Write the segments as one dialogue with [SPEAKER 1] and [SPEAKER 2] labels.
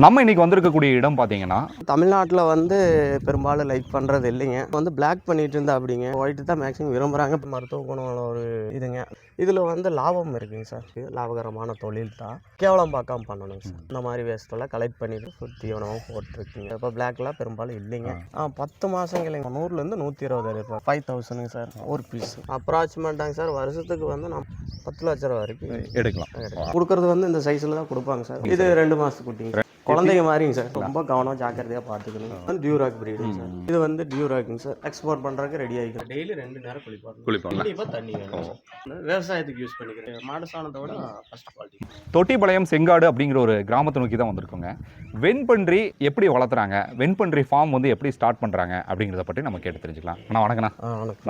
[SPEAKER 1] நம்ம இன்றைக்கி வந்திருக்கக்கூடிய இடம் பார்த்தீங்கன்னா
[SPEAKER 2] தமிழ்நாட்டில் வந்து பெரும்பாலும் லைக் பண்ணுறது இல்லைங்க. வந்து பிளாக் பண்ணிட்டு இருந்தா அப்படிங்க, ஒயிட்டு தான் மேக்ஸிமம் விரும்புகிறாங்க. மருத்துவ குணம் ஒரு இதுங்க. இதில் வந்து லாபம் இருக்குங்க சார். இது லாபகரமான தொழில் தான். கேவலம் பார்க்காம பண்ணணுங்க சார். இந்த மாதிரி வேஸ்ட்டெல்லாம் கலெக்ட் பண்ணிட்டு தீவனமாக போட்டுருக்குங்க. இப்போ பிளாக்லாம் பெரும்பாலும் இல்லைங்க. 10 மாதங்களுக்கு 100லேருந்து 120 ரூபாய் 5000ங்க சார் ஒரு பீஸ். அப்ராக்சிமேட்டாங்க சார். வருஷத்துக்கு வந்து நம்ம 10 லட்ச ரூபா வரைக்கும்
[SPEAKER 1] எடுக்கலாம்.
[SPEAKER 2] கொடுக்குறது வந்து இந்த சைஸில் தான் கொடுப்பாங்க சார். இது 2 மாதத்துக்கு குட்டிங்க. குழந்தைங்க மாதிரிங்க சார். ரொம்ப கவனம் ஜாக்கிரதையாக பார்த்துக்கணும். Duroc பிரீடுங்க sir. இது வந்து டியூராக்குங்க சார். எக்ஸ்போர்ட் பண்ணுறதுக்கு ரெடி ஆகிக்கும். டெய்லி 2 நேரம் குளிப்பாங்க. கண்டிப்பாக தண்ணி வேணும். விவசாயத்துக்கு யூஸ் பண்ணிக்கிறேன். மாடு சாணத்தோட ஃபர்ஸ்ட் குவாலிட்டி.
[SPEAKER 1] தொட்டிப்பாளையம் செங்காடு அப்படிங்கிற ஒரு கிராமத்தை நோக்கி தான் வந்திருக்கோங்க. வெண்பன்றி எப்படி வளர்த்துறாங்க, வெண்பன்றி ஃபார்ம் வந்து எப்படி ஸ்டார்ட் பண்ணுறாங்க அப்படிங்கிறத பற்றி நம்ம கேட்டு தெரிஞ்சுக்கலாம். அண்ணா வணக்கண்ணா.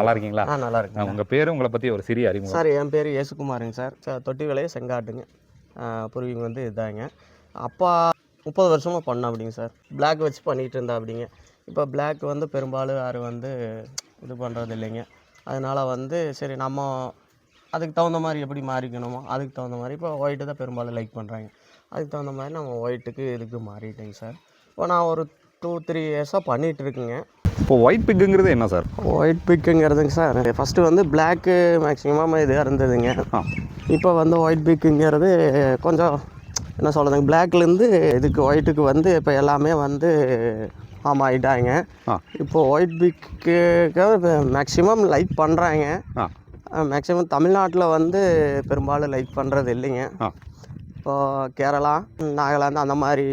[SPEAKER 1] நல்லா இருக்கீங்களா?
[SPEAKER 2] நல்லா இருக்கு.
[SPEAKER 1] உங்கள் பேர், உங்களை பற்றி ஒரு சிறிய அறிமுகம்.
[SPEAKER 2] சார் என் பேர் ஏசுகுமாருங்க சார். தொட்டிப்பாளையம் செங்காட்டுங்க. பூர்வீகம் வந்து இதாங்க. அப்பா 30 வருஷமாக பண்ண அப்படிங்க சார். பிளாக் வச்சு பண்ணிகிட்டு இருந்தா அப்படிங்க. இப்போ பிளாக் வந்து பெரும்பாலும் யாரும் வந்து இது பண்ணுறது இல்லைங்க. அதனால் வந்து சரி நம்ம அதுக்கு தகுந்த மாதிரி எப்படி மாறிக்கணுமோ அதுக்கு தகுந்த மாதிரி இப்போ ஒயிட்டு தான் பெரும்பாலும் லைக் பண்ணுறாங்க. அதுக்கு தகுந்த மாதிரி நம்ம ஒயிட்டுக்கு இதுக்கு மாறிட்டேங்க சார். இப்போ நான் ஒரு 2-3 இயர்ஸாக பண்ணிகிட்ருக்குங்க.
[SPEAKER 1] இப்போ ஒயிட் பிக்குங்கிறது என்ன சார்?
[SPEAKER 2] ஒயிட் பிக்குங்கிறதுங்க சார், ஃபஸ்ட்டு வந்து பிளாக்கு மேக்ஸிமம் இது இருந்ததுங்க. இப்போ வந்து ஒயிட் பிக்குங்கிறது கொஞ்சம் என்ன சொல்கிறதுங்க, பிளாக்லேருந்து இதுக்கு ஒயிட்டுக்கு வந்து இப்போ எல்லாமே வந்து ஆகிட்டாங்க. இப்போ ஒயிட் பிக்கு மேக்ஸிமம் லைக் பண்ணுறாங்க. மேக்ஸிமம் தமிழ்நாட்டில் வந்து பெரும்பாலும் லைக் பண்ணுறது இல்லைங்க. இப்போது கேரளா, நாகாலாந்து அந்த மாதிரி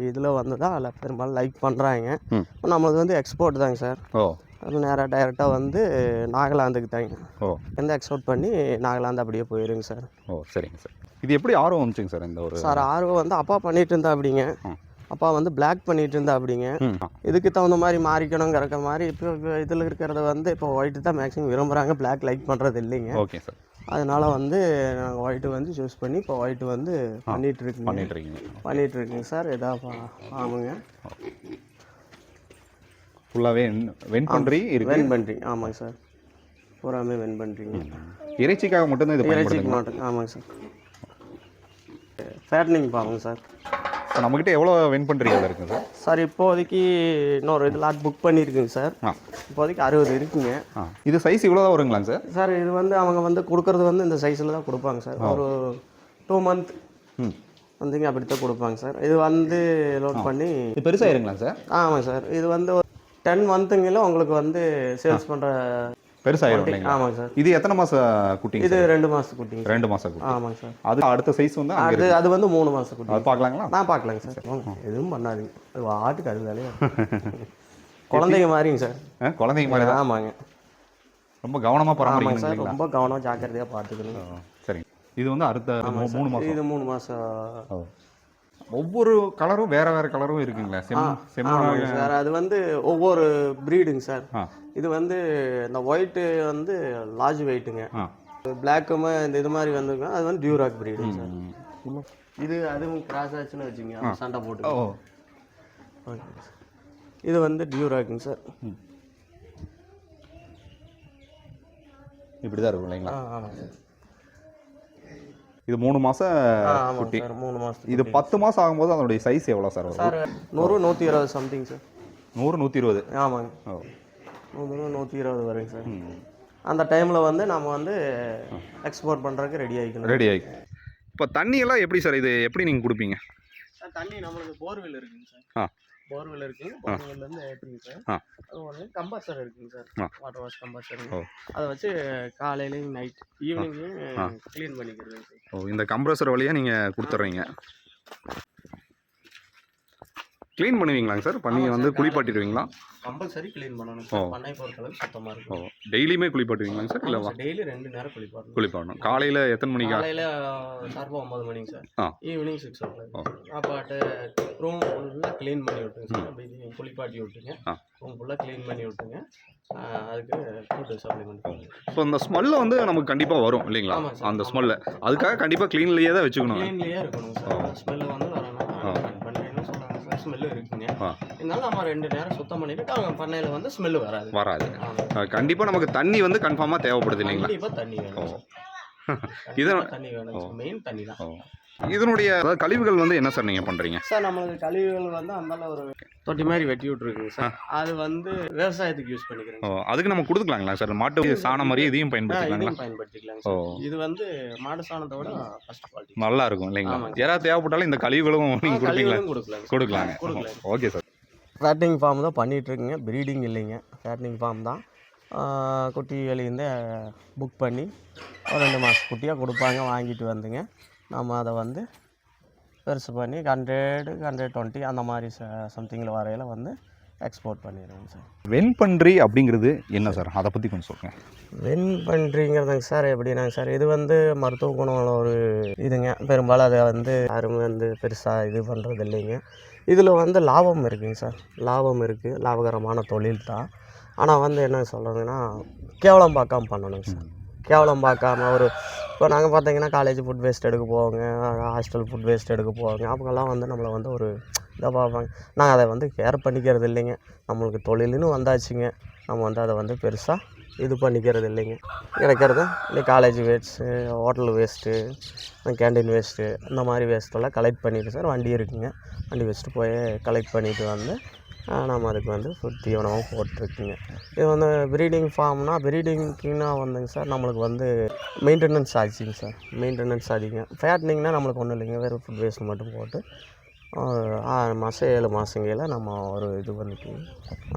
[SPEAKER 2] இதில் வந்து தான் அதில் பெரும்பாலும் லைக் பண்ணுறாங்க. நம்மளது வந்து எக்ஸ்போர்ட் தாங்க சார். அது நேராக டைரெக்டாக வந்து நாகாலாந்துக்கு தாங்க. எந்த எக்ஸ்போர்ட் பண்ணி நாகாலாந்து அப்படியே போயிருங்க சார்.
[SPEAKER 1] சரிங்க சார். இது எப்படி ஆர்வம் வந்துச்சுங்க சார்? இந்த ஒரு
[SPEAKER 2] சார் ஆர்வம் வந்து அப்பா பண்ணிகிட்டு இருந்தா அப்படிங்க. அப்பா வந்து பிளாக் பண்ணிகிட்டு இருந்தா அப்படிங்க. இதுக்கு தகுந்த மாதிரி மாறிக்கணுங்கிற மாதிரி இப்போ இதில் இருக்கிறத வந்து இப்போ ஒயிட்டு தான் மேக்ஸிமம் விரும்புகிறாங்க. பிளாக் லைக் பண்ணுறது இல்லைங்க.
[SPEAKER 1] Okay sir.
[SPEAKER 2] அதனால் வந்து நாங்கள் ஒயிட்டு வந்து சூஸ் பண்ணி இப்போ ஒயிட்டு வந்து பண்ணிகிட்ருக்கீங்க சார். எதாவது ஆமாங்க.
[SPEAKER 1] ஃபுல்லாகவே வெண்பன்றி இருக்கு.
[SPEAKER 2] வெண்பன்றி ஆமாங்க சார். பூராமே வெண்பன்றிங்க.
[SPEAKER 1] இறைச்சிக்காக மட்டும்தான் இது?
[SPEAKER 2] இறைச்சிக்கு மட்டும் ஆமாங்க சார். ஃபேட்னிங் பாருங்க சார்.
[SPEAKER 1] இப்போ நம்மக்கிட்ட எவ்வளோ வெண்பன்றிகள் இருக்குங்க சார்?
[SPEAKER 2] சார் இப்போதைக்கு இன்னொரு இது லாட் புக் பண்ணியிருக்குங்க சார். இப்போதைக்கு 60 இருக்குங்க.
[SPEAKER 1] இது சைஸ் இவ்வளோ தான் வருங்களாங்க சார்?
[SPEAKER 2] சார் இது வந்து அவங்க வந்து கொடுக்குறது வந்து இந்த சைஸில் தான் கொடுப்பாங்க சார். ஒரு 2 மந்த் வந்துங்க அப்படித்தான் கொடுப்பாங்க சார். இது வந்து லோட் பண்ணி
[SPEAKER 1] இது பெருசாகிருங்களாங்க சார்?
[SPEAKER 2] ஆமாங்க சார். இது வந்து 10 மந்த்துங்கில உங்களுக்கு வந்து சேல்ஸ் பண்ணுற
[SPEAKER 1] பெருசாகிடும்.
[SPEAKER 2] ஆமாங்க சார்.
[SPEAKER 1] இது எத்தனை மாதம் குட்டிங்க?
[SPEAKER 2] இது 2 மாதம் குட்டிங்க.
[SPEAKER 1] 2 மாதம் குட்டி.
[SPEAKER 2] ஆமாங்க சார்.
[SPEAKER 1] அது அடுத்த சைஸ் வந்து
[SPEAKER 2] அது வந்து 3 மாதம் குட்டி.
[SPEAKER 1] அது பார்க்கலாங்களா?
[SPEAKER 2] நான் பார்க்கலாங்க சார். எதுவும் பண்ணாதீங்க. அது ஆட்டுக்கு அது வேலையா குழந்தைங்க மாதிரிங்க சார்.
[SPEAKER 1] குழந்தைங்க மாதிரி?
[SPEAKER 2] ஆமாங்க.
[SPEAKER 1] ரொம்ப கவனமாக பராமரிக்கணும்
[SPEAKER 2] சார். ரொம்ப கவனம் ஜாக்கிரதையாக பார்த்துக்கணும்.
[SPEAKER 1] சரிங்க. இது வந்து அடுத்த 3 மாதம்.
[SPEAKER 2] இது 3 மாதம்.
[SPEAKER 1] ஒவ்வொரு கலரும் வேற வேற கலரும் இருக்குங்களா?
[SPEAKER 2] சார் அது வந்து ஒவ்வொரு ப்ரீடுங்க சார். இது வந்து இந்த ஒயிட்டு வந்து லார்ஜ் வெயிட்டுங்க. பிளாக்குமே இந்த இது மாதிரி வந்துங்க, அது வந்து டியூராக் ப்ரீடுங்க சார். இது அதுவும் கிராஸ் ஆச்சுன்னு வச்சுங்க, சண்டை போட்டு. Okay sir. இது வந்து டியூராக்குங்க சார்.
[SPEAKER 1] இப்படி தான் இருக்கும் இல்லைங்களா?
[SPEAKER 2] ஆமாம் சார்.
[SPEAKER 1] இது 3 மாதம் குட்டி.
[SPEAKER 2] 3 மாதம்.
[SPEAKER 1] இது 10 மாதம் ஆகும்போது அதனுடைய சைஸ் எவ்வளோ சார் வரும்?
[SPEAKER 2] Sir 100-120 something sir.
[SPEAKER 1] 100-120?
[SPEAKER 2] ஆமாங்க. 100-120 வருங்க சார். அந்த டைமில் வந்து நம்ம வந்து எக்ஸ்போர்ட் பண்ணுறதுக்கு ரெடி ஆகிக்கணும்.
[SPEAKER 1] இப்போ தண்ணியெல்லாம் எப்படி சார்? இது எப்படி நீங்கள் கொடுப்பீங்க
[SPEAKER 2] சார்? தண்ணி நம்மளுக்கு போர்வெல் இருக்குங்க சார். போர்வெல் இருக்குங்க. போர்வெல்லேருந்து ஏற்றுங்க சார். அது ஒன்று கம்பர்சர் இருக்குங்க சார். Water wash கம்பர்சருங்க. அதை வச்சு காலையிலையும் நைட் ஈவினிங்கும் க்ளீன் பண்ணிக்கிறதுங்க சார்.
[SPEAKER 1] இந்த கம்ப்ரஸர் வழியாக நீங்கள் கொடுத்துட்றீங்க. க்ளீன் பண்ணுவீங்களாங்க சார்? பண்ணி வந்து குளிப்பாட்டிடுவீங்களா?
[SPEAKER 2] கம்பல்சரி க்ளீன் பண்ணணும் சார். பண்ணை பொறுத்தளவுக்கு சுத்தமாக இருக்கும்.
[SPEAKER 1] டெய்லியுமே குளிப்பாட்டுவீங்களாங்க சார்? இல்லை
[SPEAKER 2] டெய்லி 2 நேரம்
[SPEAKER 1] குளிப்பாட்டணும். காலையில் எத்தனை மணிக்கு?
[SPEAKER 2] காலையில் ஷார்ப்பாக 9 மணிங்க சார். Evening 6 o'clock. அப்பாட்டு ரூம் ஃபுல்லாக க்ளீன் பண்ணி விட்டுங்க சார். அப்படி குளிப்பாட்டி விட்டுங்க. ரூம் ஃபுல்லாக க்ளீன் பண்ணி விட்டுங்க. அதுக்கு ஃபுட்டு சப்ளிமெண்ட் பண்ணுங்க.
[SPEAKER 1] ஸோ அந்த ஸ்மெல்ல வந்து நமக்கு கண்டிப்பாக வரும் இல்லைங்களா? அந்த ஸ்மெல்ல அதுக்காக கண்டிப்பாக க்ளீன்லேயே தான் வச்சுக்கணும்.
[SPEAKER 2] க்ளீன்லேயே இருக்கணும் சார். ஸ்மெல்லு வந்து வரணும். ஸ்மெல்லு இருக்குங்க. இதனால நம்ம 2 நேரம் சுத்தம் பண்ணிட்டு அவங்க பண்ணையில் வந்து ஸ்மெல்லு வராது.
[SPEAKER 1] கண்டிப்பாக நமக்கு தண்ணி வந்து கன்ஃபார்மாக தேவைப்படுது இல்லைங்களா?
[SPEAKER 2] கண்டிப்பாக தண்ணி வேணும்.
[SPEAKER 1] இது
[SPEAKER 2] தண்ணி வேணும். மெயின் தண்ணி தான்.
[SPEAKER 1] இதனுடைய கழிவுகள் வந்து என்ன சார் நீங்கள் பண்ணுறீங்க?
[SPEAKER 2] சார் நம்மளுக்கு கழிவுகள் வந்து அந்தால ஒரு தொட்டி மாதிரி வெட்டி விட்ருக்குங்க சார். அது வந்து விவசாயத்துக்கு யூஸ் பண்ணிக்கிறேன்.
[SPEAKER 1] ஓ, அதுக்கு நம்ம கொடுத்துக்கலாங்களா சார்? மாட்டு சாணம் மாதிரி இதையும் பயன்படுத்திக்கலாங்களா?
[SPEAKER 2] இதையும் பயன்படுத்திக்கலாம் சார். இது வந்து மாடு சாணத்தை விட ஃபர்ஸ்ட் குவாலிட்டி
[SPEAKER 1] நல்லா இருக்கும் இல்லைங்களா? யாராவது தேவைப்பட்டாலும் இந்த கழிவுகளும் நீங்கள் கொடுப்பீங்களா? கொடுக்கலாங்க. Okay sir.
[SPEAKER 2] ஃபேட்டிங் ஃபார்ம் தான் பண்ணிகிட்ருக்குங்க, ப்ரீடிங் இல்லைங்க, ஃபேட்டிங் ஃபார்ம் தான். குட்டி வெளியிருந்து புக் பண்ணி ஒரு 2 மாத குட்டியாக கொடுப்பாங்க, வாங்கிட்டு வந்துங்க நம்ம அதை வந்து பெருசு பண்ணி 100, 120 அந்த மாதிரி சம்திங்கில் வரையில் வந்து எக்ஸ்போர்ட் பண்ணிடுவோங்க சார்.
[SPEAKER 1] வெண்பன்றி அப்படிங்கிறது என்ன சார்? அதை பற்றி கொஞ்சம் சொல்லுங்கள்.
[SPEAKER 2] வெண்பன்றிங்கிறதுங்க சார் எப்படின்னாங்க சார், இது வந்து மருத்துவ குணம் ஒரு இதுங்க. பெரும்பாலும் அதை வந்து யாருமே வந்து பெருசாக இது பண்ணுறது இல்லைங்க. இதில் வந்து லாபம் இருக்குங்க சார், லாபம் இருக்குது, லாபகரமான தொழில் தான். ஆனால் வந்து என்ன சொல்கிறதுன்னா கேவலம் பார்க்காம பண்ணணுங்க சார். கேவலம் பார்க்காம இப்போ நாங்கள் பார்த்தீங்கன்னா காலேஜ் ஃபுட் வேஸ்ட் எடுக்க போவாங்க, ஹாஸ்டல் ஃபுட் வேஸ்ட் எடுக்க போவாங்க. அவங்கெல்லாம் வந்து நம்மளை வந்து ஒரு இதாக பார்ப்பாங்க. நாங்கள் அதை வந்து கேர் பண்ணிக்கிறது இல்லைங்க. நம்மளுக்கு தொழில்னு வந்தாச்சுங்க, நம்ம வந்து அதை வந்து பெருசாக இது பண்ணிக்கிறது இல்லைங்க. கிடைக்கிறது இல்லை college waste, hotel waste, canteen waste, இந்த மாதிரி வேஸ்ட்டெல்லாம் கலெக்ட் பண்ணிவிட்டு சார் வண்டி இருக்குங்க, வண்டி வச்சுட்டு போய் கலெக்ட் பண்ணிவிட்டு வந்து நம்ம அதுக்கு வந்து ஃபுட் தீவனமாக போட்டிருக்குங்க. இது வந்து ப்ரீடிங் ஃபார்ம்னா ப்ரீடிங்க்குன்னா வந்துங்க சார் நம்மளுக்கு வந்து மெயின்டெனன்ஸ் ஆச்சுங்க சார், மெயின்டெனன்ஸ் ஆச்சுங்க. ஃபேட்னிங்னா நம்மளுக்கு ஒன்றும் இல்லைங்க, வெறும் ஃபுட் வேஸ்ட் மட்டும் போட்டு 6 மாதம் 7 மாதங்கையில் நம்ம ஒரு இது பண்ணிட்டு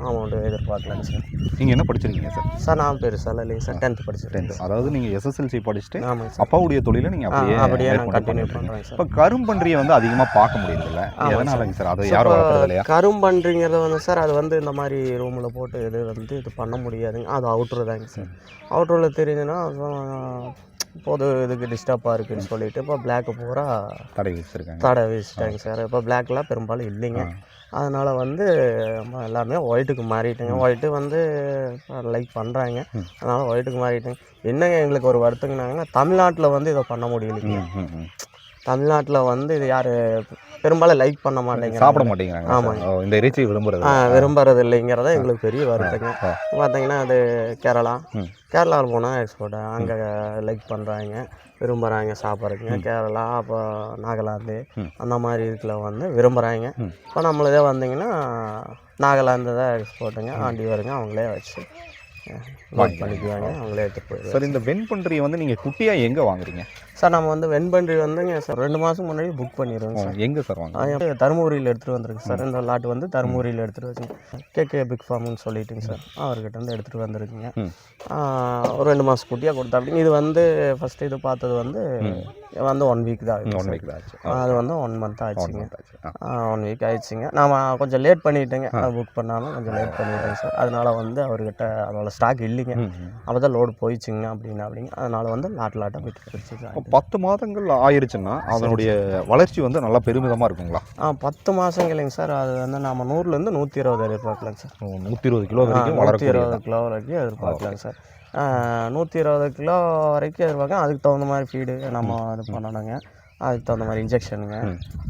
[SPEAKER 2] அமௌண்ட்டு எதிர்பார்க்கலாங்க சார்.
[SPEAKER 1] நீங்கள் என்ன படிச்சிருக்கீங்க சார்?
[SPEAKER 2] சார் நான் பெருசாக இல்லைங்க சார், 10th படிச்சிருக்கேன்.
[SPEAKER 1] அதாவது நீங்கள் SSLC படிச்சுட்டு
[SPEAKER 2] ஆமாங்க சார்,
[SPEAKER 1] அப்பாவுடைய தொழிலை நீங்கள்
[SPEAKER 2] அப்படியே நான் கண்டினியூ பண்ணுறேன் சார்.
[SPEAKER 1] இப்போ கரும்பன்றியை வந்து அதிகமாக பார்க்க முடியறதில்ல, எதனாலங்க சார்? அதை யாரும் வளர்க்குறது இல்லையா?
[SPEAKER 2] கரும்பன்றிங்கிறது வந்து சார் அது வந்து இந்த மாதிரி ரூமில் போட்டு இது பண்ண முடியாதுங்க. அது அவுட்ரு தாங்க சார். அவுட்ரில் தெரிஞ்சுன்னா பொது இதுக்கு டிஸ்டர்பாக இருக்குதுன்னு சொல்லிட்டு இப்போ பிளாக்கு பூரா தடை வச்சுட்டாங்க சார். இப்போ பிளாக்லாம் பெரும்பாலும் இல்லைங்க. அதனால் வந்து எல்லாமே ஒயிட்டுக்கு மாறிட்டுங்க. ஒயிட்டு வந்து லைக் பண்ணுறாங்க, அதனால் ஒயிட்டுக்கு மாறிட்டுங்க. என்னங்க எங்களுக்கு ஒரு வருத்தங்கனாங்கன்னா தமிழ்நாட்டில் வந்து இதை பண்ண முடியலைங்க. தமிழ்நாட்டில் வந்து இது யார் பெரும்பாலும் லைக் பண்ண மாட்டேங்கிறாங்க,
[SPEAKER 1] சாப்பிட மாட்டேங்கிறாங்க.
[SPEAKER 2] ஆமாங்க,
[SPEAKER 1] இந்த இறைச்சி
[SPEAKER 2] விரும்புறது இல்லைங்கிறத எங்களுக்கு பெரிய வருத்தங்க. பார்த்தீங்கன்னா அது கேரளாவில் போனால் எக்ஸ்போர்ட் அங்கே லைக் பண்ணுறாங்க, விரும்புகிறாங்க சாப்பிட்றதுங்க. கேரளா அப்போ நாகாலாந்து அந்த மாதிரி இதுக்குள்ள வந்து விரும்புகிறாங்க. இப்போ நம்மளதே வந்தீங்கன்னா நாகாலாந்து தான் எக்ஸ்போர்ட்டுங்க, ஆண்டி வருங்க, அவங்களே வச்சு பண்ணிக்குவாங்க, அவங்களே எடுத்து போயிடுவாங்க
[SPEAKER 1] சார். இந்த வெண்பன்றியை வந்து நீங்கள் குட்டியாக எங்கே வாங்குறீங்க
[SPEAKER 2] சார்? நம்ம வந்து வெண்பன்றி வந்துங்க சார் 2 மாதம் முன்னாடி புக் பண்ணிடுவோம் சார்.
[SPEAKER 1] எங்கே சார் வாங்க?
[SPEAKER 2] தருமபுரியில் எடுத்துகிட்டு வந்துருக்கு சார். இந்த லாட் வந்து தருமபுரியில் எடுத்துகிட்டு வச்சுங்க, கேகே பிக் ஃபார்ம்னு சொல்லிட்டுங்க சார், அவர்கிட்ட வந்து எடுத்துகிட்டு வந்துருக்குங்க. ஒரு 2 மாதம் குட்டியாக கொடுத்தா அப்படிங்க. இது வந்து ஃபஸ்ட்டு இது பார்த்தது வந்து 1 வீக் தான் ஆச்சு. அது வந்து 1 மந்த் ஆச்சுங்க, 1 வீக் ஆயிடுச்சுங்க. நான் கொஞ்சம் லேட் பண்ணிட்டேங்க, புக் பண்ணாலும் கொஞ்சம் லேட் பண்ணிட்டேங்க சார். அதனால் வந்து அவர்கிட்ட அதோட ஸ்டாக் இல்லைங்க, அப்போ தான் லோடு போயிடுச்சுங்க அப்படிங்க. அதனால் வந்து லாட்டாக விட்டு பிடிச்சிருக்காங்க.
[SPEAKER 1] 10 மாதங்கள் ஆயிடுச்சுன்னா அதனுடைய வளர்ச்சி வந்து நல்லா பெருமிதமாக இருக்குங்களா?
[SPEAKER 2] 10 மாதங்கள் இல்லைங்க சார், அது வந்து நம்ம 100லேருந்து 120 எதிர்பார்க்கலாங்க சார்.
[SPEAKER 1] 120 கிலோ வரைக்கும்
[SPEAKER 2] 120 கிலோ வரைக்கும் எதிர்பார்க்கலாங்க சார். 120 கிலோ வரைக்கும் எதிர்பார்க்கலாம். அதுக்கு தகுந்த மாதிரி ஃபீடு நம்ம இது பண்ணணுங்க, அதுக்கு தகுந்த மாதிரி இன்ஜெக்ஷனுங்க,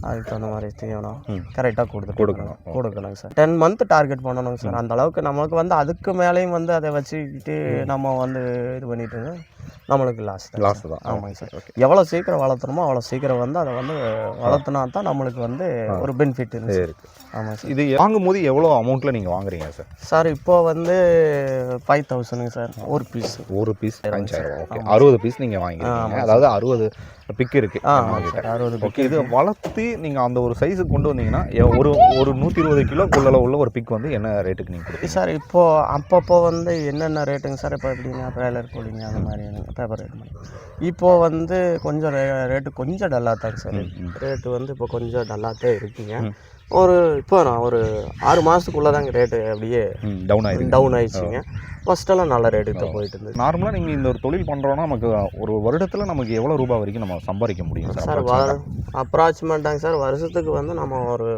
[SPEAKER 2] அதுக்கு தகுந்த மாதிரி தீவனம் கரெக்டாக கொடுக்கணுங்க சார். 10 மந்த் டார்கெட் பண்ணணுங்க சார். அந்த அளவுக்கு நமக்கு வந்து அதுக்கு மேலேயும் வந்து அதை வச்சுக்கிட்டு நம்ம வந்து இது பண்ணிட்டு நம்மளுக்கு லாஸ் தான். ஆமாங்க சார். எவ்வளோ சீக்கிரம் வளர்த்துணுமோ அவ்வளோ சீக்கிரம் வந்து அதை வந்து வளர்த்துனா தான் நம்மளுக்கு வந்து ஒரு பெனிஃபிட் இருக்குது. ஆமாம் சார்.
[SPEAKER 1] இது வாங்கும்போது எவ்வளோ அமௌண்ட்டில் நீங்கள் வாங்குறீங்க சார்?
[SPEAKER 2] சார் இப்போ வந்து 5000ங்க சார் ஒரு பீஸ்.
[SPEAKER 1] 60 பீஸ் நீங்கள் வாங்கிக்கிறீங்க, அதாவது 60 பிக் இருக்குது.
[SPEAKER 2] 60 பிக்.
[SPEAKER 1] இது வளர்த்து நீங்கள் அந்த ஒரு சைஸுக்கு கொண்டு வந்தீங்கன்னா ஒரு 120 கிலோக்குள்ள உள்ள ஒரு பிக் வந்து என்ன ரேட்டுக்கு நீங்கள் கொடுப்பீங்க
[SPEAKER 2] சார்? அப்பப்போ வந்து என்னென்ன ரேட்டுங்க சார்? இப்போ எப்படிங்க பிராய்லர் கோழிங்க அந்த மாதிரி பேப்பர் ரேட் பண்ணி இப்போது வந்து கொஞ்சம் ரேட்டு கொஞ்சம் டல்லாக தாங்க சார். ரேட்டு வந்து இப்போ கொஞ்சம் டல்லாகவே இருக்குங்க. இப்போ நான் ஒரு 6 மாதத்துக்குள்ளே தாங்க ரேட்டு அப்படியே டவுன் ஆயிடுச்சுங்க. ஃபஸ்ட்டெல்லாம் நல்ல ரேட்டு போயிட்டு இருந்தது.
[SPEAKER 1] நார்மலாக நீங்கள் இந்த ஒரு தொழில் பண்ணுறோன்னா நமக்கு ஒரு வருடத்தில் நமக்கு எவ்வளோ ரூபாய் வரைக்கும் நம்ம சம்பாதிக்க முடியும்
[SPEAKER 2] சார்? அப்ராக்சிமேட்டாங்க சார், வருஷத்துக்கு வந்து நம்ம ஒரு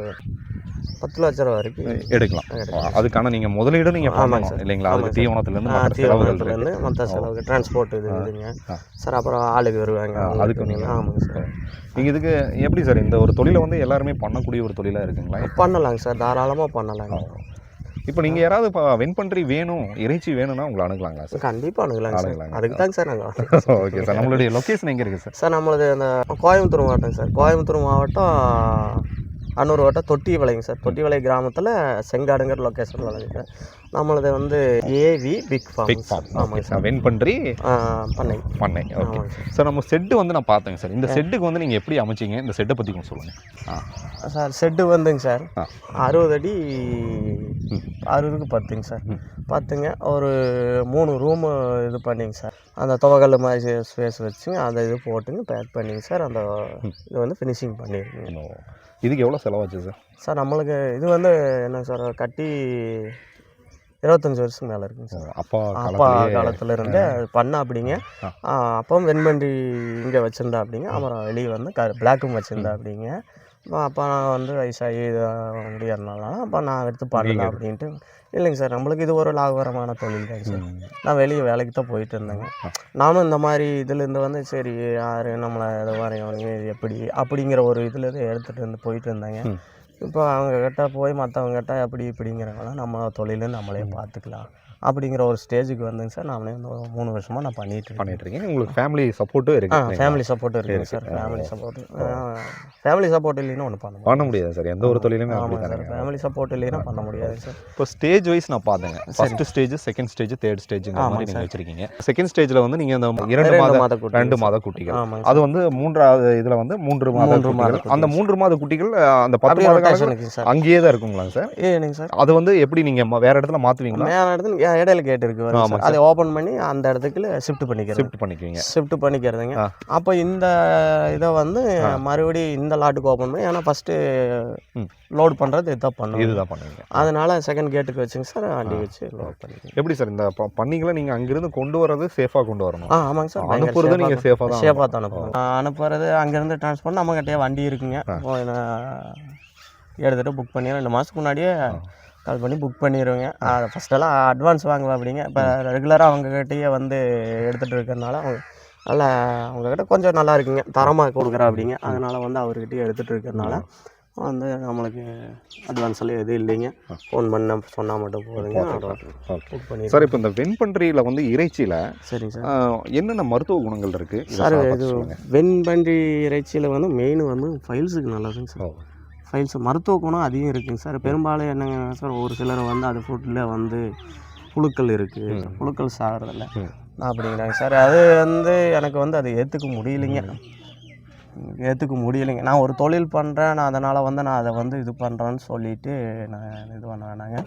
[SPEAKER 2] 10 லட்ச ரூபா வரைக்கும் எடுக்கலாம்.
[SPEAKER 1] அதுக்கான நீங்கள் முதலீடு நீங்கள் பண்ணணும் சார் இல்லைங்களா? அதுக்கு தீவனத்துலேருந்து
[SPEAKER 2] மற்ற செலவுக்கு டிரான்ஸ்போர்ட் இதுங்க சார். அப்புறம் ஆளுக்கு வருவாங்க,
[SPEAKER 1] அதுக்கு நீங்கள்.
[SPEAKER 2] ஆமாங்க சார்.
[SPEAKER 1] நீங்கள் இதுக்கு எப்படி சார் இந்த ஒரு தொழிலை வந்து எல்லாருமே பண்ணக்கூடிய ஒரு தொழிலாக இருக்குங்களா?
[SPEAKER 2] பண்ணலாங்க சார், தாராளமாக பண்ணலாங்க.
[SPEAKER 1] இப்போ நீங்கள் யாராவது இப்போ வெண்பன்றி வேணும், இறைச்சி வேணும்னா உங்களை அணுகலாங்களா சார்?
[SPEAKER 2] கண்டிப்பாக அணுகலாங்க சார்.
[SPEAKER 1] அணுகலாங்க.
[SPEAKER 2] அதுக்கு தாங்க சார் நாங்கள்
[SPEAKER 1] ஓகே சார். நம்மளுடைய லொக்கேஷன் எங்கே இருக்குது சார்?
[SPEAKER 2] சார் நம்மளது அந்த கோயம்புத்தூர் மாவட்டம் சார். கோயம்புத்தூர் மாவட்டம் அன்னூர் வட்டம் தொட்டிவளைங்க சார். தொட்டிவளை கிராமத்தில் செங்காடுங்கிற லொக்கேஷன் விளையுங்க. நம்மளது வந்து ஏவி பிக் ஃபார்ம். ஆமாங்க சார்.
[SPEAKER 1] வெண்பன்றி
[SPEAKER 2] பண்ணை.
[SPEAKER 1] Okay sir. நம்ம செட்டு வந்து நான் பார்த்தேங்க சார். இந்த செட்டுக்கு வந்து நீங்கள் எப்படி அமைச்சிங்க? இந்த செட்டை பற்றி கொஞ்சம் சொல்லுங்கள்
[SPEAKER 2] சார். செட்டு வந்துங்க சார் 60 அடி 60க்கு 10ங்க சார். 10ங்க. ஒரு 3 ரூமு இது பண்ணிங்க சார். அந்த துவக்கல் மாதிரி ஸ்பேஸ் வச்சுங்க அந்த இது போட்டுங்க பேக் பண்ணிங்க சார். அந்த இது வந்து ஃபினிஷிங் பண்ணிடுங்க.
[SPEAKER 1] இதுக்கு எவ்வளோ செலவாச்சு சார்?
[SPEAKER 2] சார் நம்மளுக்கு இது வந்து என்ன சார் கட்டி 25 வருஷம் மேலே இருக்குங்க சார். அப்பா காலத்தில் இருந்து பண்ண அப்படிங்க. அப்பவும் வெண்பன்றி இங்கே வச்சுருந்தா அப்படிங்க. அப்புறம் வெளியே வந்து பிளாக்கும் வச்சுருந்தா அப்படிங்க. அப்போ நான் வந்து வயசாகி முடியறதுனால அப்போ நான் எடுத்து பண்ணலாம் அப்படின்ட்டு. இல்லைங்க சார், நம்மளுக்கு இது ஒரு லாபகரமான தொழில் தாங்க சார். நான் வெளியே வேலைக்கு தான் போயிட்டு இருந்தேங்க. நானும் இந்த மாதிரி இதுலேருந்து வந்து சரி யார் நம்மளை இதை வரையும் எப்படி அப்படிங்கிற ஒரு இதில் எடுத்துகிட்டு போயிட்டு இருந்தேங்க. இப்போ அவங்கக்கிட்ட போய் மற்றவங்ககிட்ட எப்படி இப்படிங்கிறவங்களாம் நம்ம தொழில் நம்மளே பார்த்துக்கலாம் அப்படிங்கிற ஒரு ஸ்டேஜுக்கு வந்துங்க சார். நாமளே வந்து 3 வருஷமாக நான் பண்ணிகிட்டு இருக்கேன். உங்களுக்கு
[SPEAKER 1] ஃபேமிலி சப்போர்ட்டும் இருக்குது?
[SPEAKER 2] ஃபேமிலி சப்போர்ட்டும் இருக்குங்க சார். ஃபேமிலி சப்போர்ட் இல்லைன்னா ஒன்றும் பண்ண முடியாது
[SPEAKER 1] சார். எந்த ஒரு தொழிலுமே
[SPEAKER 2] சார் ஃபேமிலி சப்போர்ட் இல்லைன்னா பண்ண முடியாது சார்.
[SPEAKER 1] இப்போ ஸ்டேஜ் வைஸ் நான் பார்த்தேங்க. First stage, second stage, third ஸ்டேஜுங்கிற மாதிரி நீங்கள் வச்சிருக்கீங்க. செகண்ட் ஸ்டேஜில் வந்து நீங்கள் இந்த 2 மாத குட்டிகள், அது வந்து 3வது இதில் வந்து 3 மாத குட்டிகள். அந்த 3 மாத குட்டிகள் அந்த 10 மாத காலம் அங்கேயே தான் இருக்குங்களா சார்?
[SPEAKER 2] ஏனுங்க சார்.
[SPEAKER 1] அது வந்து எப்படி நீங்கள் வேறு இடத்துல மாற்றுவீங்களா?
[SPEAKER 2] வேறு இடத்துல இடையில கேட்டு இருக்கு. அதை ஓப்பன் பண்ணி அந்த இடத்துக்கு ஷிஃப்ட் பண்ணிக்கிறதுங்க. அப்போ இந்த இதை வந்து மறுபடியும் இந்த லாட்டுக்கு ஓப்பன் பண்ணி, ஏன்னா ஃபஸ்ட்டு லோட் பண்ணுறது இதுதான் பண்ணுவீங்க. அதனால செகண்ட் கேட்டுக்கு வச்சுங்க சார் வண்டி வச்சு லோட் பண்ணிக்கிறேன்.
[SPEAKER 1] எப்படி சார் இந்த பன்னிகளை நீங்கள் அங்கேருந்து கொண்டு வர்றது சேஃபாக கொண்டு வரணும்?
[SPEAKER 2] ஆமாங்க சார்.
[SPEAKER 1] அனுப்புறது நீங்கள் சேஃபாக
[SPEAKER 2] தான் அனுப்புவோம். அனுப்புறது அங்கேருந்து ட்ரான்ஸ்போர்ட் நம்மகிட்டே வண்டி இருக்குங்க. எடுத்துகிட்டு புக் பண்ணி 2 மாதத்துக்கு முன்னாடியே கால் பண்ணி புக் பண்ணிடுவேங்க. ஃபஸ்ட்டெல்லாம் அட்வான்ஸ் வாங்குவேன் அப்படிங்க. இப்போ ரெகுலராக அவங்கக்கிட்டேயே வந்து எடுத்துகிட்டு இருக்கிறதுனால நல்லா அவங்கக்கிட்ட கொஞ்சம் நல்லா இருக்குங்க, தரமாக கொடுக்குறா அப்படிங்க. அதனால் வந்து அவர்கிட்டயே எடுத்துகிட்டு இருக்கிறதுனால வந்து நம்மளுக்கு அட்வான்ஸ் எல்லாம் எதுவும் இல்லைங்க. ஃபோன் பண்ண சொன்னால் மட்டும் போதுங்க. புக் பண்ணி
[SPEAKER 1] சார். இப்போ இந்த வெண்பன்றியில் வந்து இறைச்சியில்
[SPEAKER 2] சரிங்க சார்
[SPEAKER 1] என்னென்ன மருத்துவ குணங்கள் இருக்குது
[SPEAKER 2] சார்? இது வெண்பன்றி இறைச்சியில் வந்து மெயின் வந்து ஃபைல்ஸுக்கு நல்லதுங்க சார். ஃபைல்ஸ் மருத்துவ குணம் அதிகம் இருக்குங்க சார். பெரும்பாலும் என்னங்க சார், ஒரு சிலர் வந்து அது ஃபுட்டில் வந்து புழுக்கள் இருக்குது, புழுக்கள் சாகிறதில்ல அப்படிங்கிறாங்க சார். அது வந்து எனக்கு வந்து அதை ஏற்றுக்க முடியலைங்க. நான் ஒரு தொழில் பண்ணுறேன், நான் அதனால் வந்து நான் அதை வந்து இது பண்ணுறேன்னு சொல்லிவிட்டு நான் இது பண்ண வேணாங்க.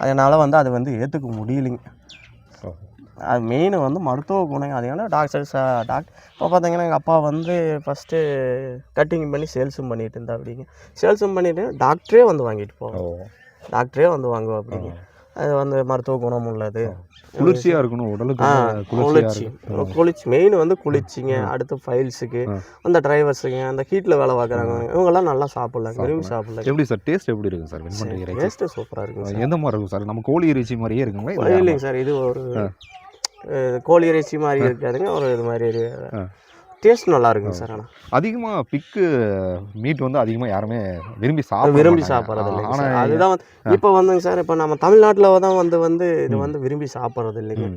[SPEAKER 2] அதனால் வந்து அது வந்து ஏற்றுக்க முடியலைங்க. அது மெயின் வந்து மருத்துவ குணம் அதிகம். இப்போ பார்த்தீங்கன்னா எங்கள் அப்பா வந்து ஃபஸ்ட்டு கட்டிங் பண்ணி சேல்ஸும் பண்ணிகிட்டு இருந்தா அப்படிங்க. சேல்ஸும் பண்ணிவிட்டு டாக்டரே வந்து வாங்கிட்டு போவோம். டாக்டரே வந்து வாங்குவோம் அப்படிங்க. அது வந்து மருத்துவ குணம் உள்ளது,
[SPEAKER 1] குளிர்ச்சியாக இருக்கணும் உடலுக்கு.
[SPEAKER 2] குளிர்ச்சி மெயின் வந்து குளிர்ச்சிங்க. அடுத்து ஃபைல்ஸுக்கு, அந்த டிரைவர்ஸுங்க, அந்த ஹீட்டில் வேலை பார்க்குறாங்க, இவங்கெல்லாம் நல்லா சாப்பிட்லாம், விரும்பி சாப்பிட்லாம்.
[SPEAKER 1] எப்படி சார் டேஸ்ட் எப்படி இருக்குது சார்? வெண்பன்றி இறைச்சி
[SPEAKER 2] டேஸ்ட்டு சூப்பராக இருக்குங்க சார்.
[SPEAKER 1] எந்த மாதிரி இருக்கும் சார்? நம்ம கோழி இறைச்சி மாதிரியே இருக்குங்களா?
[SPEAKER 2] இல்லைங்க சார், இது ஒரு கோழி இறைச்சி மாதிரி இருக்காதுங்க. ஒரு இது மாதிரி டேஸ்ட் நல்லா இருக்குங்க சார். ஆனால்
[SPEAKER 1] அதிகமாக பிக்கு மீட் வந்து அதிகமாக யாருமே விரும்பி
[SPEAKER 2] சாப்பிட்றது இல்லைங்க. ஆனால் அதுதான் இப்போ வந்துங்க சார், இப்போ நம்ம தமிழ்நாட்டில் தான் வந்து இது வந்து விரும்பி சாப்பிட்றது இல்லைங்க.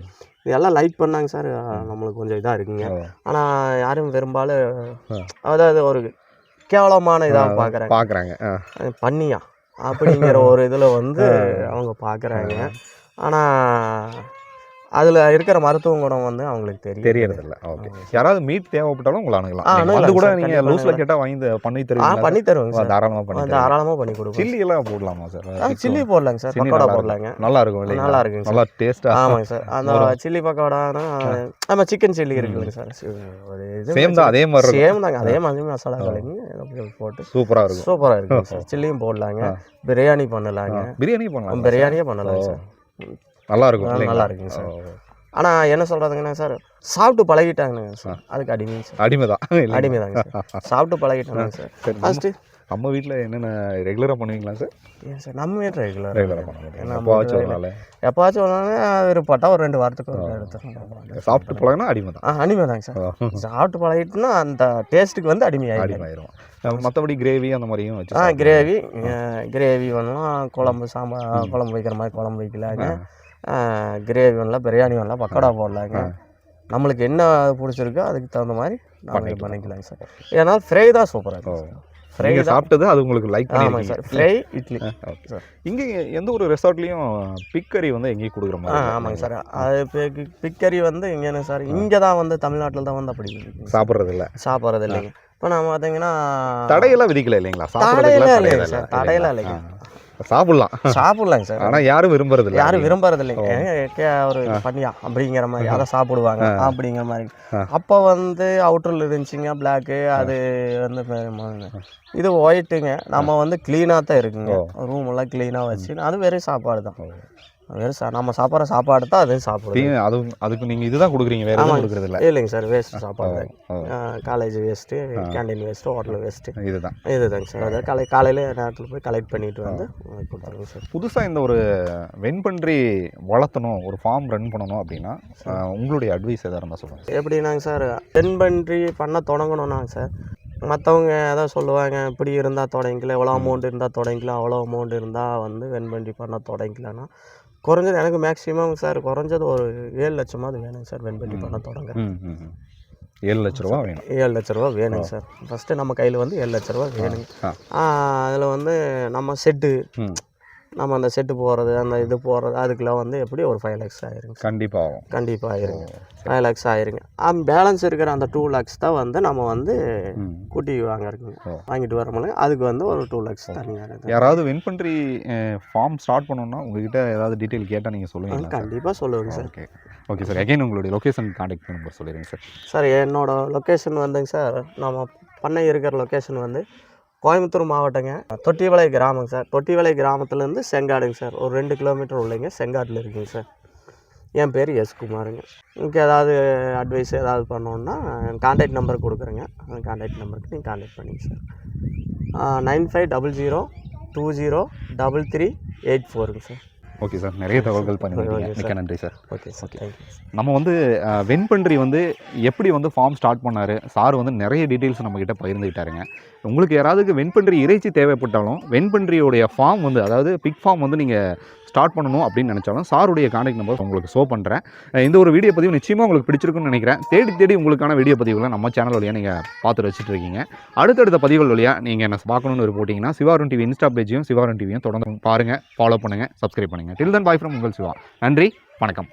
[SPEAKER 2] இதெல்லாம் லைட் பண்ணாங்க சார், நம்மளுக்கு கொஞ்சம் இதாக இருக்குங்க. ஆனால் யாரும் பெரும்பாலும் அதாவது ஒரு கேவலமான இதாக பார்க்குறாங்க. பண்ணியா அப்படிங்கிற ஒரு இதில் வந்து அவங்க பார்க்குறாங்க. ஆனால் அதில் இருக்கிற மருத்துவ குணம் வந்து அவங்களுக்கு
[SPEAKER 1] தெரியறதில்ல. ஓகே. யாராவது மீட் தேவைப்பட்டாலும் உங்களை அணுகலாம். அது கூட நீங்கள் லூஸில் கேட்டால் பண்ணி தருவீங்க?
[SPEAKER 2] பண்ணி தருவாங்க. தாராளமாக பண்ணி கொடுப்போம்.
[SPEAKER 1] சில்லி எல்லாம் போடலாமா சார்?
[SPEAKER 2] சில்லி போடலாங்க சார். பக்கோடா போடலாங்க.
[SPEAKER 1] நல்லா இருக்கும்.
[SPEAKER 2] நல்லா இருக்குங்க.
[SPEAKER 1] நல்லா டேஸ்ட்டாக.
[SPEAKER 2] ஆமாங்க சார். அந்த சில்லி பக்கோடானா நம்ம சிக்கன் சில்லி இருக்குல்லைங்க சார்,
[SPEAKER 1] சேம் தான். அதே மாதிரி
[SPEAKER 2] சேம் தாங்க. அதே மாதிரி மசாலா கலங்கி போட்டு
[SPEAKER 1] சூப்பராக இருக்குங்க
[SPEAKER 2] சார். சில்லியும் போடலாங்க, பிரியாணி பண்ணலாங்க. பிரியாணியே பண்ணலாங்க சார்.
[SPEAKER 1] நல்லா இருக்குங்க
[SPEAKER 2] சார். ஆனால் என்ன சொல்கிறதுங்கன்னா சார், சாப்பிட்டு பழகிட்டாங்க சார், அதுக்கு அடிமை தான்.
[SPEAKER 1] அடிமைதாங்க
[SPEAKER 2] சார். சாப்பிட்டு பழகிட்டாங்க சார். ஃபஸ்ட்டு
[SPEAKER 1] நம்ம வீட்டில் என்னென்ன ரெகுலராக பண்ணுவீங்களா சார்?
[SPEAKER 2] ஏன் சார் நம்ம வீட்டில்
[SPEAKER 1] ரெகுலராக பண்ண மாட்டேன், எப்போவாச்சும் ஒரு நாள்.
[SPEAKER 2] எப்போவாச்சும் ஒரு நாள் விருப்பப்பட்டா ஒரு 2 வாரத்துக்கு ஒரு எடுத்து
[SPEAKER 1] சாப்பிட்டு பழகினா அடிமை தான்.
[SPEAKER 2] அடிமை தாங்க சார். சாப்பிட்டு பழகிட்டுனா அந்த டேஸ்ட்டுக்கு வந்து
[SPEAKER 1] அடிமையாயிரும். மற்றபடி கிரேவி அந்த மாதிரியும் வச்சு
[SPEAKER 2] கிரேவி பண்ணலாம், குழம்பு சாம்பார் குழம்பு வைக்கிற மாதிரி குழம்பு வைக்கலாங்க, கிரேவி பண்ணலாம், பிரியாணி பண்ணலாம், பக்கோடா போடலாங்க. நம்மளுக்கு என்ன பிடிச்சிருக்கோ அதுக்கு தகுந்த மாதிரி நம்ம பண்ணிக்கலாங்க சார். ஏன்னா ஃப்ரை தான் சூப்பராக இருக்கும்.
[SPEAKER 1] ஃப்ரை சாப்பிட்டது அது உங்களுக்கு லைக்
[SPEAKER 2] ஆமாங்க சார். Fry idli
[SPEAKER 1] sir. இங்கே எந்த ஒரு ரெசார்ட்லேயும் பிக்கரி வந்து எங்கேயும் கொடுக்குற மாதிரி?
[SPEAKER 2] ஆமாங்க சார். அது பிக்கரி வந்து இங்கேன்னு சார் இங்கே தான் வந்து தமிழ்நாட்டில் தான் வந்து அப்படி
[SPEAKER 1] சாப்பிட்றது இல்லைங்க.
[SPEAKER 2] இப்போ நம்ம பார்த்தீங்கன்னா
[SPEAKER 1] தடையெல்லாம் விதிக்கல இல்லைங்களா?
[SPEAKER 2] தடையெல்லாம் இல்லைங்க சார். தடையெல்லாம் இல்லைங்க, சாப்பிடலாங்க சார்.
[SPEAKER 1] ஆனால் யாரும் விரும்புறது
[SPEAKER 2] இல்லைங்க. ஒரு பண்ணியா அப்படிங்கிற மாதிரி அதை சாப்பிடுவாங்க அப்படிங்கிற மாதிரி. அப்போ வந்து அவுட்டரில் இருந்துச்சுங்க பிளாக்கு, அது வந்து இது ஒயிட்டுங்க. நம்ம வந்து க்ளீனாக தான் இருக்குங்க, ரூம் எல்லாம் க்ளீனாக வச்சு அது வெறும் சாப்பாடு தான். வெறும் நம்ம சாப்பிட்ற சாப்பாடு தான் அது சாப்பிடுவோம்.
[SPEAKER 1] அதுக்கு நீங்கள் இதுதான் கொடுக்குறீங்க, வேறு எதுவும் கொடுக்குறது இல்லை?
[SPEAKER 2] இல்லைங்க சார், வேஸ்ட் சாப்பாடு. College waste, canteen waste, hotel waste இதுதாங்க சார். அதை காலையில் நேரத்தில் போய் கலெக்ட் பண்ணிட்டு வந்து கொடுத்துருங்க சார்.
[SPEAKER 1] புதுசாக இந்த ஒரு வெண்பன்றி வளர்த்தணும், ஒரு ஃபார்ம் ரன் பண்ணணும் அப்படின்னா உங்களுடைய அட்வைஸ் எதாக இருந்தால் சொல்லுங்கள்.
[SPEAKER 2] எப்படின்னாங்க சார், வெண்பன்றி பண்ண தொடங்கணும்னாங்க சார், மற்றவங்க அதான் சொல்லுவாங்க, இப்படி இருந்தால் தொடங்கிக்கலாம், எவ்வளோ அமௌண்ட் இருந்தால் தொடங்கிக்கலாம், அவ்வளோ அமௌண்ட் இருந்தால் வந்து வெண்பன்றி பண்ண தொடங்கிக்கலாம்னா குறைஞ்சது எனக்கு மேக்ஸிமம் சார் குறைஞ்சது ஒரு 7 லட்சமாவது வேணுங்க சார் வெண்பன்றி பண்ண தொடங்க.
[SPEAKER 1] 7 லட்ச ரூபா வேணும்.
[SPEAKER 2] 7 லட்ச ரூபா வேணுங்க சார். ஃபஸ்ட்டு நம்ம கையில் வந்து 7 லட்ச ரூபா வேணுங்க. அதில் வந்து நம்ம செட்டு, நம்ம அந்த செட்டு போகிறது, அந்த இது போகிறது, அதுக்கெல்லாம் வந்து எப்படி ஒரு 5 lakhs ஆயிருங்க. கண்டிப்பாக ஆயிருங்க. 5 lakhs ஆயிருங்க. பேலன்ஸ் இருக்கிற அந்த 2 lakhs தான் வந்து நம்ம வந்து குட்டி வாங்கிட்டு வரோம்ல, அதுக்கு வந்து ஒரு 2 lakhs தனியாக.
[SPEAKER 1] யாராவது வெண்பன்றி ஃபார்ம் ஸ்டார்ட் பண்ணணும்னா உங்ககிட்ட ஏதாவது டீட்டெயில் கேட்டால் நீங்கள் சொல்லுவீங்க?
[SPEAKER 2] கண்டிப்பாக சொல்லுவேங்க சார்.
[SPEAKER 1] Okay sir. அகைன் உங்களுடைய லொக்கேஷன் கான்டாக்ட் நம்பர் சொல்லிடுங்க சார்.
[SPEAKER 2] சார் என்னோடய லொக்கேஷன் வந்துங்க சார், நம்ம பண்ணை இருக்கிற லொக்கேஷன் வந்து கோயம்புத்தூர் மாவட்டங்க, தொட்டிவளை கிராமங்க சார். தொட்டிவளை கிராமத்துலேருந்து செங்காடுங்க சார், ஒரு 2 கிலோமீட்டர் உள்ளேங்க, செங்காட்டில் இருக்குங்க சார். என் பேர் எஸ் குமாருங்க. உங்களுக்கு ஏதாவது அட்வைஸ் ஏதாவது பண்ணோன்னா கான்டாக்ட் நம்பர் கொடுக்குறேங்க, அந்த கான்டாக்ட் நம்பருக்கு நீங்கள் கான்டாக்ட் பண்ணிங்க சார். 9500203384ங்க சார்.
[SPEAKER 1] ஓகே சார், நிறைய தகவல்கள் பண்ணிருக்கீங்க, மிக்க நன்றி சார்.
[SPEAKER 2] Okay sir, thank you.
[SPEAKER 1] நம்ம வந்து வெண்பன்றி வந்து எப்படி வந்து ஃபார்ம் ஸ்டார்ட் பண்ணார், சார் வந்து நிறைய டீட்டெயில்ஸ் நம்மக்கிட்ட பகிர்ந்துக்கிட்டாருங்க. உங்களுக்கு யாராவதுக்கு வெண்பன்றி இறைச்சி தேவைப்பட்டாலும் வெண்பன்றியோடைய ஃபார்ம் வந்து, அதாவது பிக் ஃபார்ம் வந்து நீங்கள் ஸ்டார்ட் பண்ணணும் அப்படின்னு நினச்சாலும் சாருடைய கான்டாக்ட் நம்பர் உங்களுக்கு ஷோ பண்ணுறேன். இந்த ஒரு வீடியோ பதிவு நிச்சயமாக உங்களுக்கு பிடிச்சிருக்குன்னு நினைக்கிறேன். தேடி உங்களுக்கான வீடியோ பதிவுகளை நம்ம சேனல் வழியாக நீங்கள் பார்த்துட்டு வச்சுட்டு இருக்கீங்க. அடுத்தடுத்த பதிவுகள் வழியாக நீங்கள் என்ன பார்க்கணுன்னு போட்டிங்கன்னா சிவாருன் டிவி இன்ஸ்டா பேஜையும் சிவாருன் டிவியும் தொடர்ந்து பாருங்கள், ஃபாலோ பண்ணுங்கள், சப்ஸ்கிரைப் பண்ணுங்கள். டில் தென் பாய் ஃப்ரம் உங்கள் சிவா. நன்றி, வணக்கம்.